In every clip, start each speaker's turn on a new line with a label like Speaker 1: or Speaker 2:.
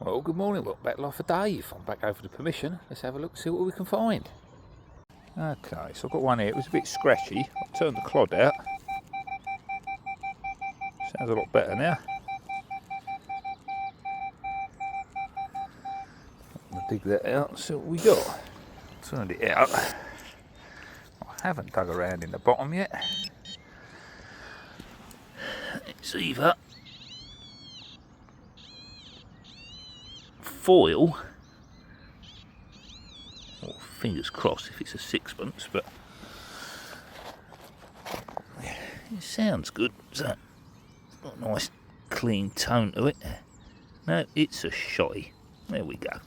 Speaker 1: Well, good morning, welcome back to Life of Dave. I'm back over the permission. Let's have a look, see what we can find. Okay, so I've got one here. It was a bit scratchy. I've turned the clod out. Sounds a lot better now. I'm going to dig that out and see what we got. Turned it out. I haven't dug around in the bottom yet. It's either foil, or fingers crossed if it's a sixpence, but it sounds good. So it's got a nice clean tone to it. No, it's a shotty. There we go.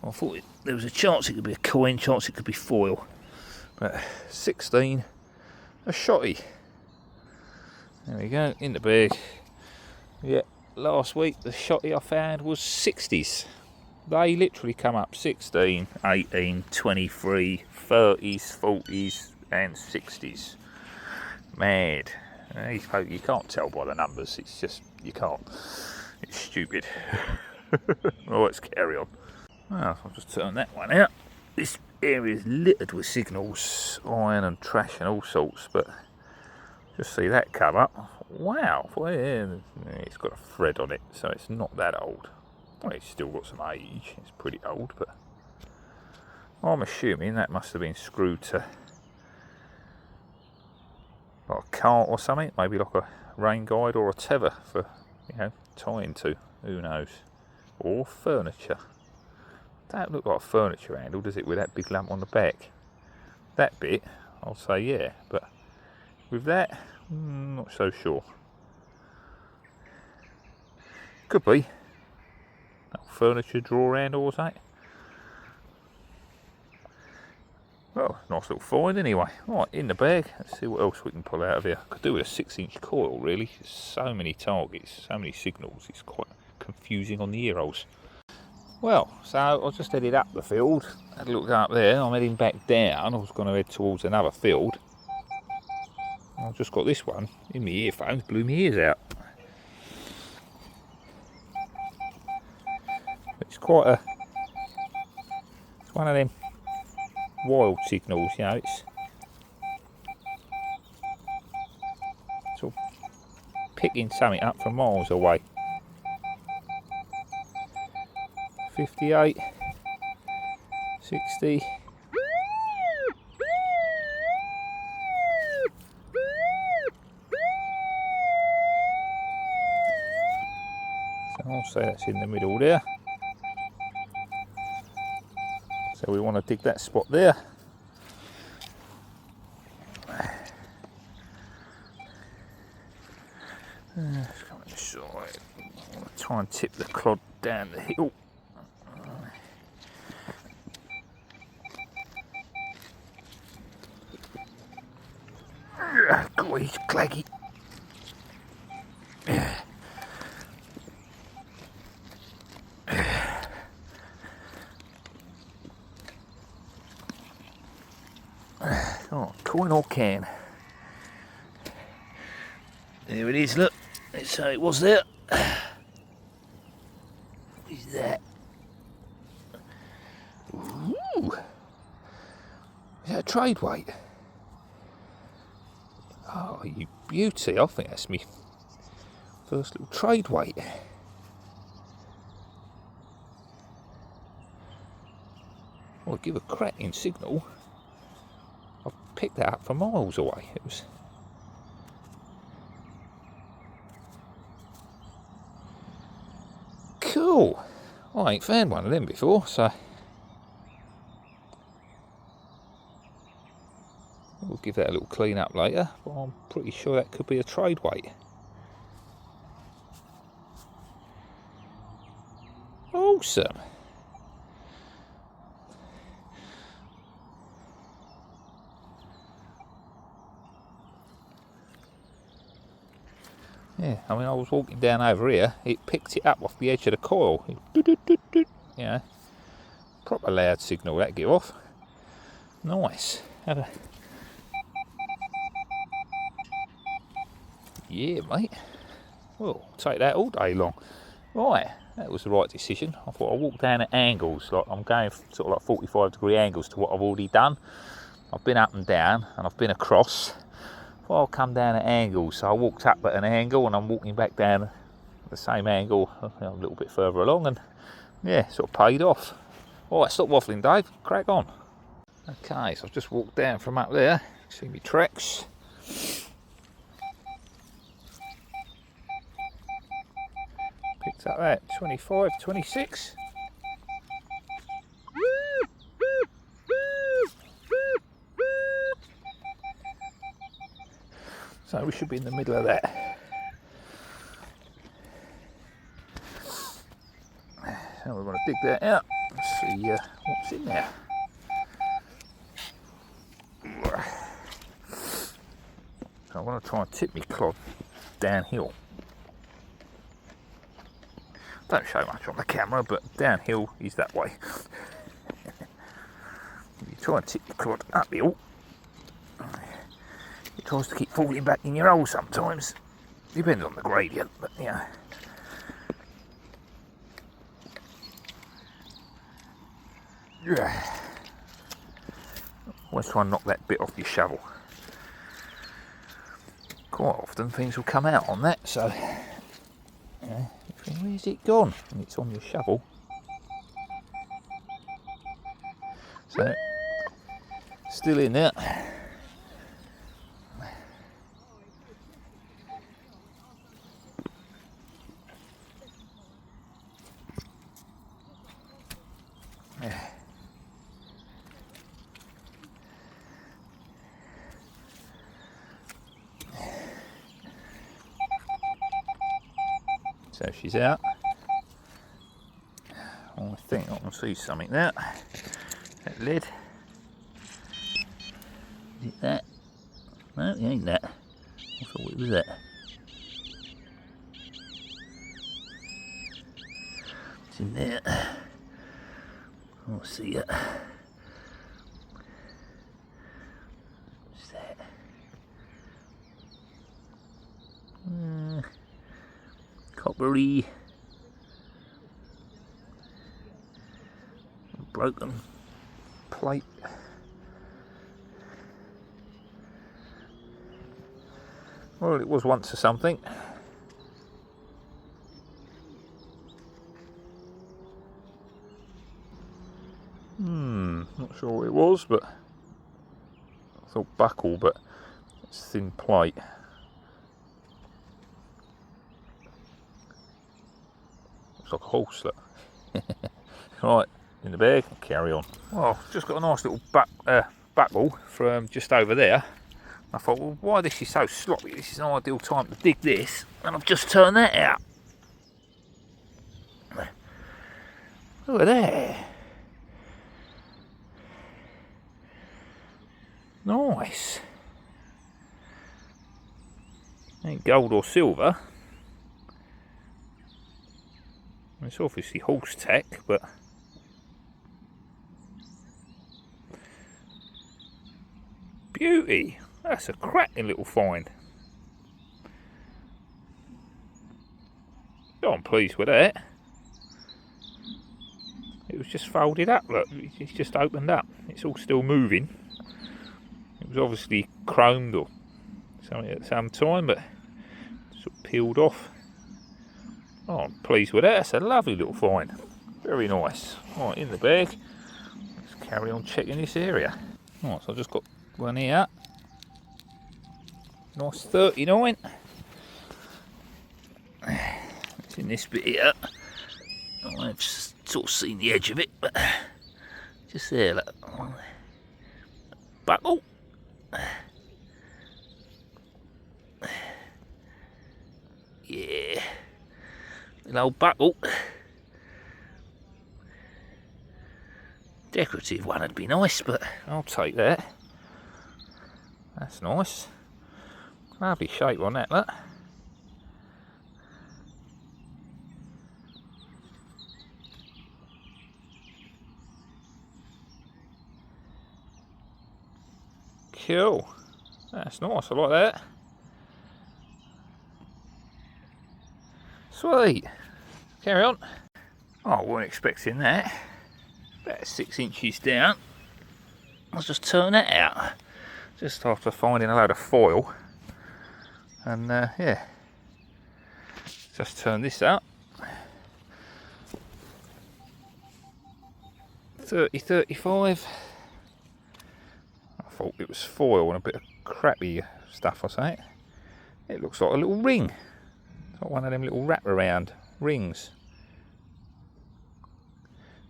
Speaker 1: I thought there was a chance it could be a coin, chance it could be foil, but 16, a shotty. There we go, in the bag. Yeah, last week the shotty I found was 60s. They literally come up 16, 18, 23, 30s, 40s and 60s. Mad. You can't tell by the numbers, it's just, you can't. It's stupid. Well, let's carry on. Well, I'll just turn that one out. This area is littered with signals, iron and trash and all sorts, but just see that come up. Wow, it's got a thread on it, so it's not that old. Well, it's still got some age, it's pretty old, but I'm assuming that must have been screwed to like a cart or something, maybe like a rain guide or a tether for, tying to, who knows. Or furniture. That look like a furniture handle, does it, with that big lump on the back? That bit, I'll say yeah, but with that, not so sure. Could be. Furniture drawer handle or something. Well, nice little find anyway. Right, in the bag. Let's see what else we can pull out of here. Could do with a 6-inch coil, really. So many targets, so many signals. It's quite confusing on the ear holes. Well, so I just headed up the field. Had a look up there. I'm heading back down. I was going to head towards another field. I've just got this one in my earphones. Blew my ears out. It's quite it's one of them wild signals, it's sort of picking something up from miles away. 58, 60. So I'll say that's in the middle there. So we want to dig that spot there. Let's come on this side. I want to try and tip the clod down the hill. God, he's claggy. Oh, coin or can. There it is, look. Let's say it was there. What is that? Ooh. Is that a trade weight? Oh, you beauty. I think that's me first little trade weight. Well, give a cracking signal. I've picked that up from miles away. It was cool. I ain't found one of them before, so we'll give that a little clean up later, but I'm pretty sure that could be a trade weight. Awesome. Yeah, I mean, I was walking down over here, it picked it up off the edge of the coil. Proper loud signal that give off. Nice. Yeah, mate. Well, take that all day long. Right, that was the right decision. I thought I'd walk down at angles, like I'm going sort of like 45-degree angles to what I've already done. I've been up and down, and I've been across. Well, I'll come down at angles, so I walked up at an angle, and I'm walking back down the same angle a little bit further along, and yeah, sort of paid off. Alright, stop waffling, Dave, crack on. Okay, so I've just walked down from up there, see me tracks. Picked up that 25, 26. So we should be in the middle of that. So we're going to dig that out and see what's in there. So I want to try and tip my clod downhill. Don't show much on the camera, but downhill is that way. You try and tip your clod uphill, it tries to keep falling back in your hole sometimes. Depends on the gradient, but yeah. Always try and knock that bit off your shovel. Quite often things will come out on that, so yeah, where's it gone? And it's on your shovel. So still in there. So she's out. I think I can see something there. That lid. Is it that? No, it ain't that. I thought it was that. It's in there. I'll see it. What's that? Coppery. Broken plate. Well, it was once a something. Not sure what it was, but I thought buckle, but it's thin plate. Looks like a horse, look. Right, in the bag, carry on. Well, I've just got a nice little buckle from just over there. I thought, well, why this is so sloppy? This is an ideal time to dig this, and I've just turned that out. Look at that. Nice. Ain't gold or silver. It's obviously horse tack, but beauty. That's a cracking little find. Oh, I'm pleased with that. It was just folded up, look, it's just opened up. It's all still moving. It was obviously chromed or something at some time, but sort of peeled off. Oh, I'm pleased with that. That's a lovely little find. Very nice. Right, in the bag. Let's carry on checking this area. Right, so I've just got one here. Nice 39. It's in this bit here. I've sort of seen the edge of it, but just there, look. Buckle. Yeah. An old buckle. Decorative one would be nice, but I'll take that. That's nice. Lovely shape on that, look. Cool. That's nice, I like that. Sweet. carry on. Oh, I wasn't expecting that. About 6 inches down. Let's just turn that out. Just after finding a load of foil. And yeah, just turn this up. 30, 35. I thought it was foil and a bit of crappy stuff or something. It looks like a little ring. It's like one of them little wrap-around rings.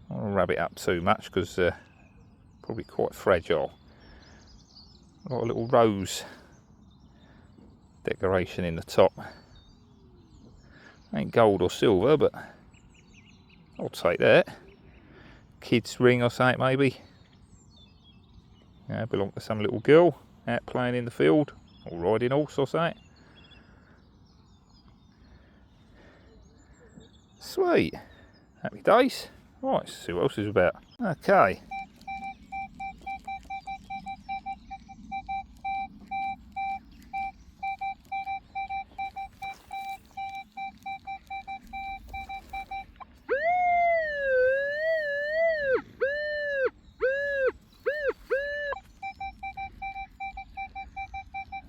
Speaker 1: I don't want to rub it up too much because probably quite fragile. Got a little rose decoration in the top. Ain't gold or silver, but I'll take that. Kid's ring or something maybe. Yeah, belong to some little girl out playing in the field or riding a horse or something. Sweet. Happy days. Right, let's see what else is about. Okay.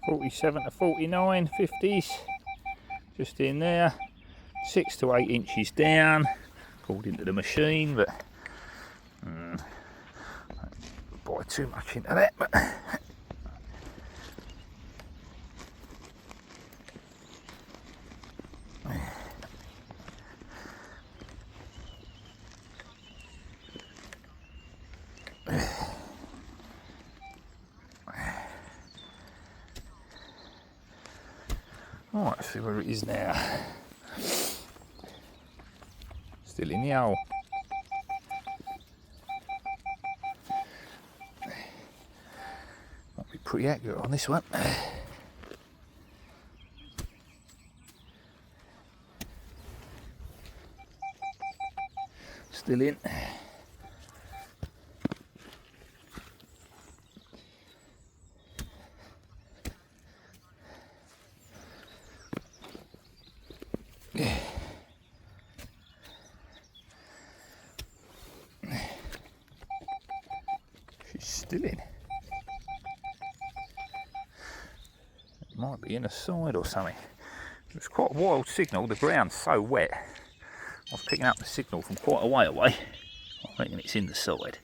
Speaker 1: .47 to 49, 50s, just in there, 6 to 8 inches down, according to the machine, but don't buy too much into that. But right, let's see where it is now. Still in the hole. Might be pretty accurate on this one. Still in. Still in. It might be in the side or something. It's quite a wild signal. The ground's so wet. I was picking up the signal from quite a way away. I reckon it's in the side.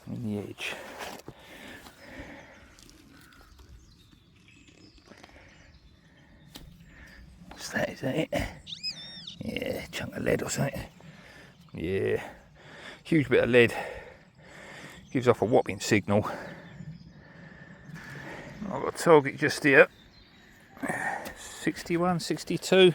Speaker 1: In the edge. What's that? Is that it? Yeah, chunk of lead or something. Yeah, huge bit of lead. Gives off a whopping signal. I've got a target just here. 61, 62.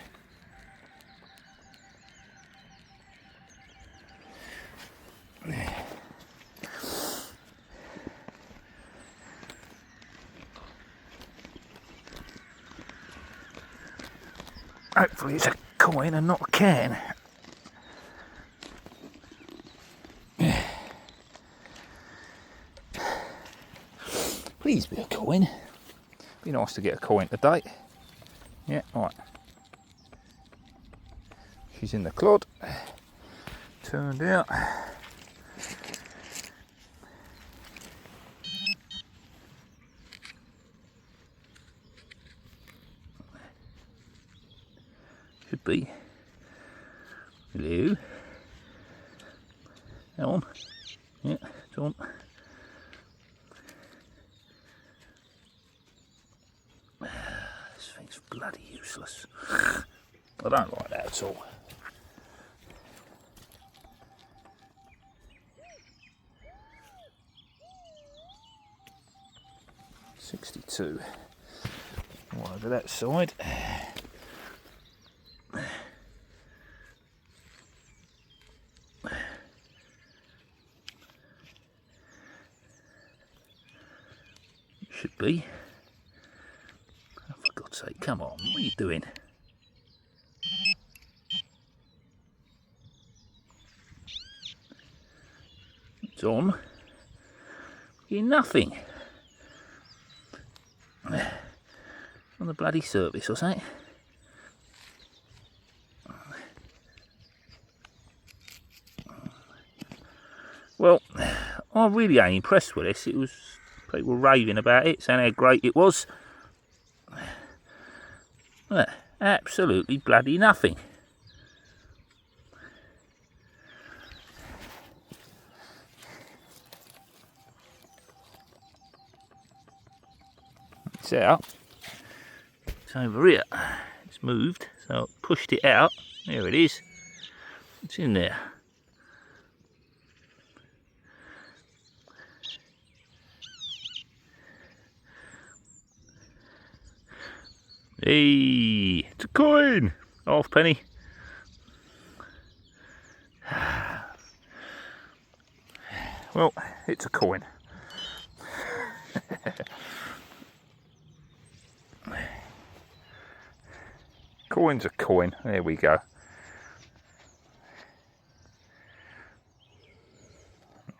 Speaker 1: Hopefully it's a coin and not a can. Please be a coin. Be nice to get a coin today. Yeah, right. She's in the clod. Turned out. Should be. Hello. That on. Yeah, it's on. This thing's bloody useless. I don't like that at all. .62. Right over that side. Should be. Oh, for God's sake, come on, what are you doing? It's on. You're nothing. on the bloody surface or something. Well, I really ain't impressed with this. It was, people raving about it, saying how great it was. Well, absolutely bloody nothing. It's out. It's over here. It's moved, so I pushed it out. There it is. It's in there. Hey, it's a coin! Halfpenny. Well, it's a coin. Coin's a coin. There we go.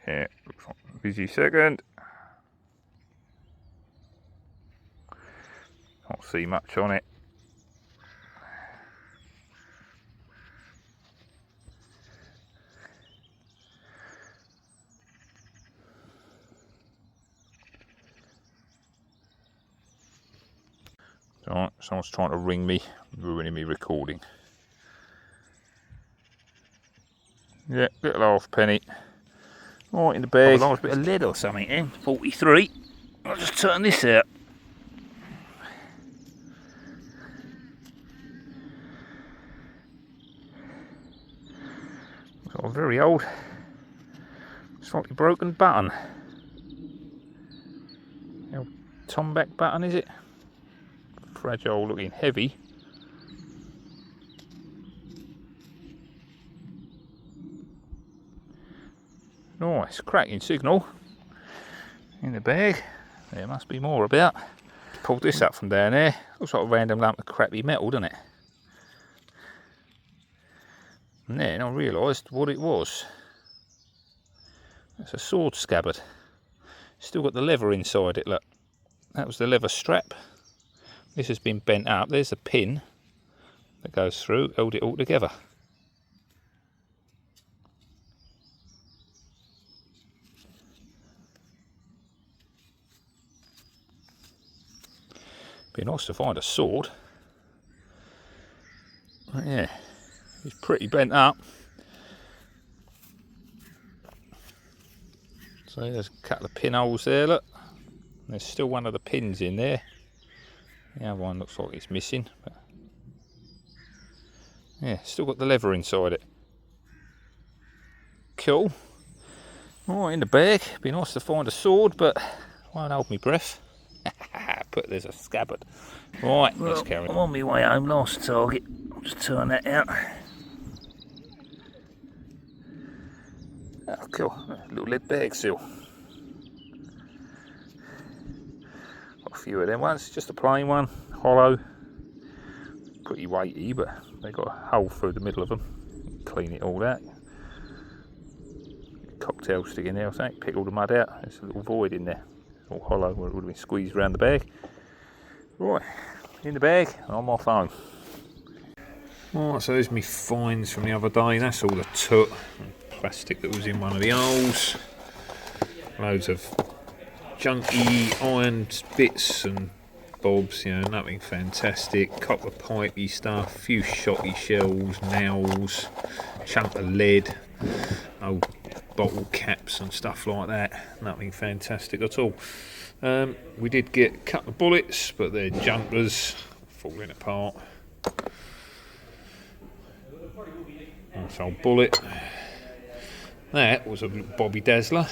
Speaker 1: Yeah, looks like a busy second. Can't see much on it. Alright, someone's trying to ring me, ruining me recording. Yeah, little halfpenny. Right in the bag. Oh, a bit of lead or something in. 43. I'll just turn this out. Got a very old, slightly broken button. The old Tomback button, is it? Fragile looking, heavy. Nice, cracking signal in the bag. There must be more about. Pulled this up from down there. Looks like a random lump of crappy metal, doesn't it? And then I realised what it was. It's a sword scabbard. Still got the leather inside it, look. That was the leather strap. This has been bent up. There's a pin that goes through, held it all together. Be nice to find a sword. But yeah, it's pretty bent up. So there's a couple of pinholes there, look. There's still one of the pins in there. The other one looks like it's missing. But yeah, still got the leather inside it. Cool. Right, in the bag. Be nice to find a sword, but won't hold me breath. But there's a scabbard. Right, well, let's carry on. I'm on my way home, last target. I'll just turn that out. Oh, cool. A little lead bag seal. Got a few of them ones, just a plain one, hollow. Pretty weighty, but they got a hole through the middle of them. Clean it all out. Cocktail stick in there, I think. Pick all the mud out. There's a little void in there. All hollow where it would have been squeezed around the bag. Right, in the bag, I'm off home. Right, so there's my finds from the other day. That's all the toot and plastic that was in one of the holes. Loads of junky iron bits and bobs, you know, nothing fantastic. Copper pipey stuff, few shotty shells, nails, chunk of lead, old bottle caps and stuff like that. Nothing fantastic at all. We did get a couple of bullets, but they're junkers, falling apart. Nice old bullet. That was a little Bobby Dazzler.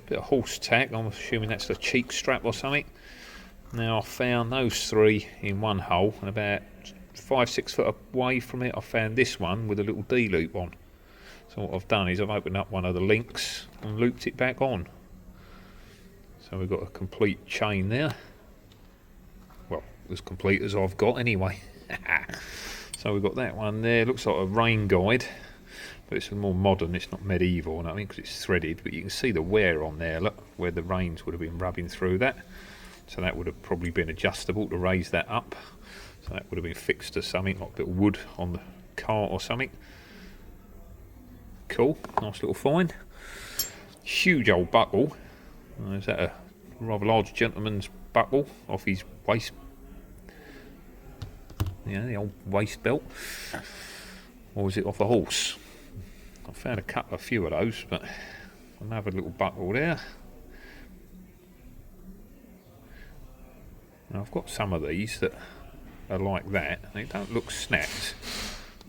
Speaker 1: Bit of horse tack, I'm assuming that's the cheek strap or something. Now I found those three in one hole, and about 5-6 foot away from it I found this one with a little D-loop on. So what I've done is I've opened up one of the links and looped it back on. So we've got a complete chain there. Well, as complete as I've got anyway. So we've got that one there. Looks like a rain guide, but it's more modern. It's not medieval, and I think because it's threaded, but you can see the wear on there. Look, where the rains would have been rubbing through that.
Speaker 2: So that would have probably been adjustable to raise that up. So that would have been fixed to something, like a bit of wood on the cart or something. Cool, nice little find. Huge old buckle. Is that a rather large gentleman's buckle off his waist? Yeah, the old waist belt. Or was it off a horse? I found a few of those, but another little buckle there. Now I've got some of these that are like that. They don't look snapped,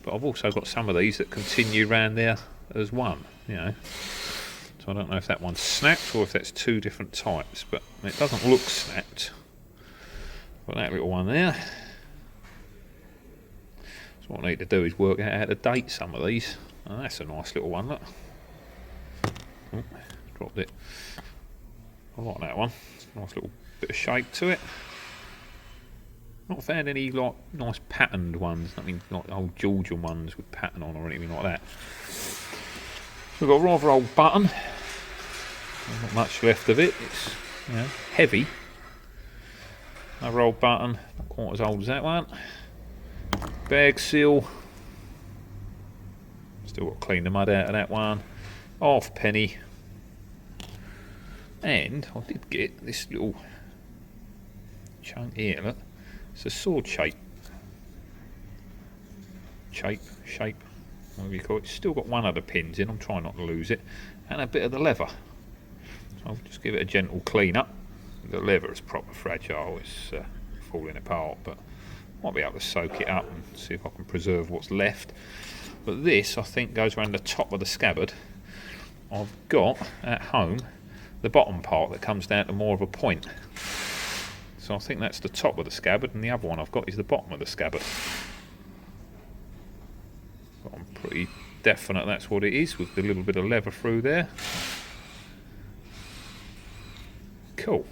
Speaker 2: but I've also got some of these that continue round there as one, you know. So I don't know if that one's snapped or if that's two different types, but it doesn't look snapped. Got that little one there. So what I need to do is work out how to date some of these. Oh, that's a nice little one, look. Oh, dropped it. I like that one. Nice little bit of shape to it. Not found any like nice patterned ones, nothing like old Georgian ones with pattern on or anything like that. We've got a rather old button. Not much left of it. It's, you know, heavy. Another old button, not quite as old as that one. Bag seal. Still got to clean the mud out of that one. Half penny. And I did get this little chunk here, look. It's a sword shape, whatever you call it. Still got one of the pins in, I'm trying not to lose it, and a bit of the leather. So I'll just give it a gentle clean up. The leather is proper fragile, it's falling apart, but might be able to soak it up and see if I can preserve what's left. But this, I think, goes around the top of the scabbard. I've got, at home, the bottom part that comes down to more of a point. So I think that's the top of the scabbard, and the other one I've got is the bottom of the scabbard. But I'm pretty definite that's what it is, with the little bit of leather through there. Cool.